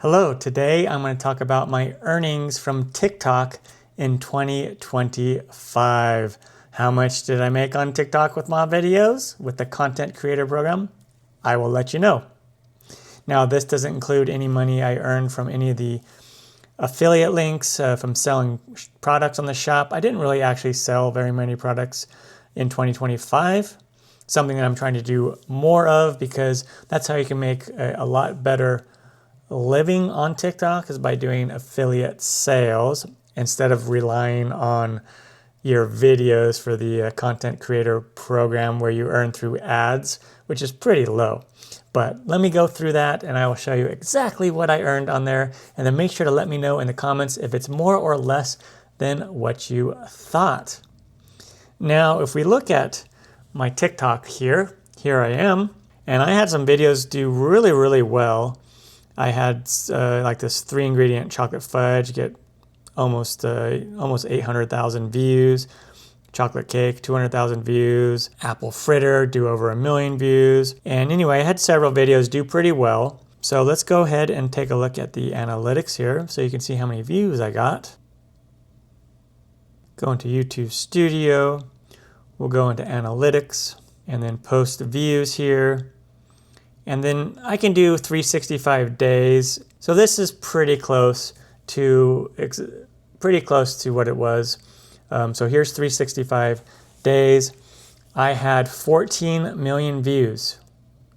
Hello, today I'm going to talk about my earnings from TikTok in 2025. How much did I make on TikTok with my videos, with the content creator program? I will let you know. Now, this doesn't include any money I earned from any of the affiliate links from selling products on the shop. I didn't really actually sell very many products in 2025. Something that I'm trying to do more of because that's how you can make a lot better living on TikTok is by doing affiliate sales instead of relying on your videos for the content creator program where you earn through ads, which is pretty low. But let me go through that and I will show you exactly what I earned on there. And then make sure to let me know in the comments if it's more or less than what you thought. Now, if we look at my TikTok here I am, and I had some videos do really well. I had like this 3-ingredient chocolate fudge get almost 800,000 views. Chocolate cake, 200,000 views. Apple fritter do over 1 million views. And anyway, I had several videos do pretty well. So let's go ahead and take a look at the analytics here so you can see how many views I got. Go into YouTube Studio. We'll go into analytics and then post views here. And then I can do 365 days. So this is pretty close to what it was. So here's 365 days. I had 14 million views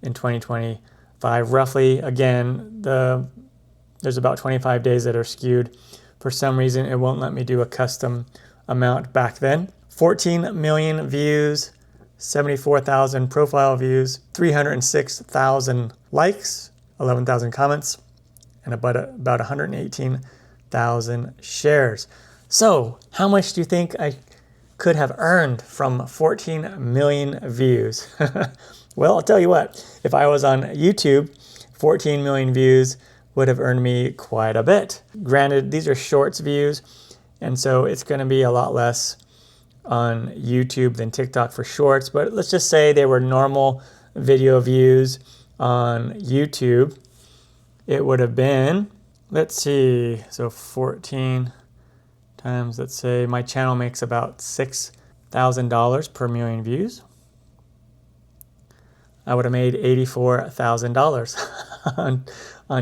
in 2025. Roughly, again, there's about 25 days that are skewed. For some reason, it won't let me do a custom amount back then. 14 million views. 74,000 profile views, 306,000 likes, 11,000 comments, and about 118,000 shares. So how much do you think I could have earned from 14 million views? Well, I'll tell you what, if I was on YouTube, 14 million views would have earned me quite a bit. Granted, these are shorts views, and so it's going to be a lot less on YouTube than TikTok for shorts, but let's just say they were normal video views on YouTube. It would have been, let's see, so 14 times, let's say my channel makes about $6,000 per million views. I would have made $84,000 on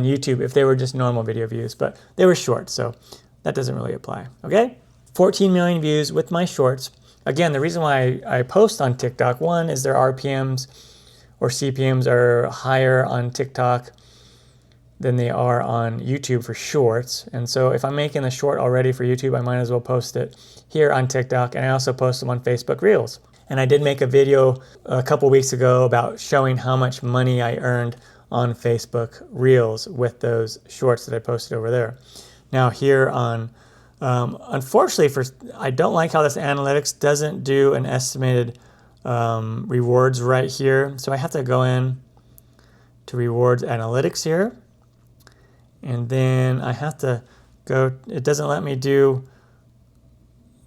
YouTube if they were just normal video views, but they were shorts, so that doesn't really apply, okay? 14 million views with my shorts. Again, the reason why I post on TikTok, one is their RPMs or CPMs are higher on TikTok than they are on YouTube for shorts. And so if I'm making the short already for YouTube, I might as well post it here on TikTok. And I also post them on Facebook Reels. And I did make a video a couple weeks ago about showing how much money I earned on Facebook Reels with those shorts that I posted over there. Now here on unfortunately, I don't like how this analytics doesn't do an estimated rewards right here. So I have to go in to rewards analytics here. And then I have to go, it doesn't let me do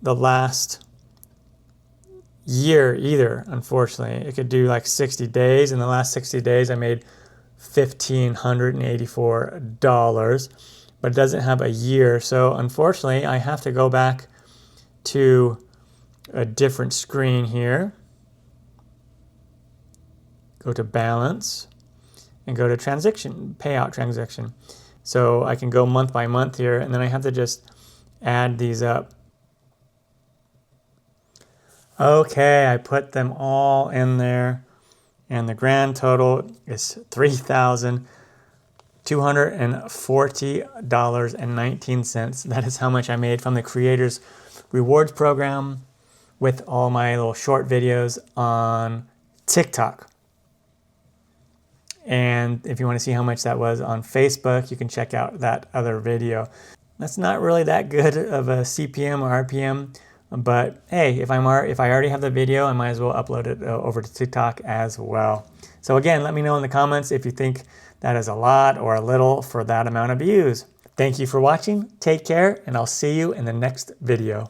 the last year either, unfortunately. It could do like 60 days. In the last 60 days, I made $1,584. But it doesn't have a year. So unfortunately, I have to go back to a different screen here. Go to balance and go to transaction, payout transaction. So I can go month by month here, and then I have to just add these up. Okay, I put them all in there, and the grand total is $3,240.19. That is how much I made from the Creators Rewards Program with all my little short videos on TikTok. And if you want to see how much that was on Facebook, you can check out that other video. That's not really that good of a CPM or RPM, but hey, if I already have the video, I might as well upload it over to TikTok as well. So again, let me know in the comments if you think that is a lot or a little for that amount of views. Thank you for watching. Take care, and I'll see you in the next video.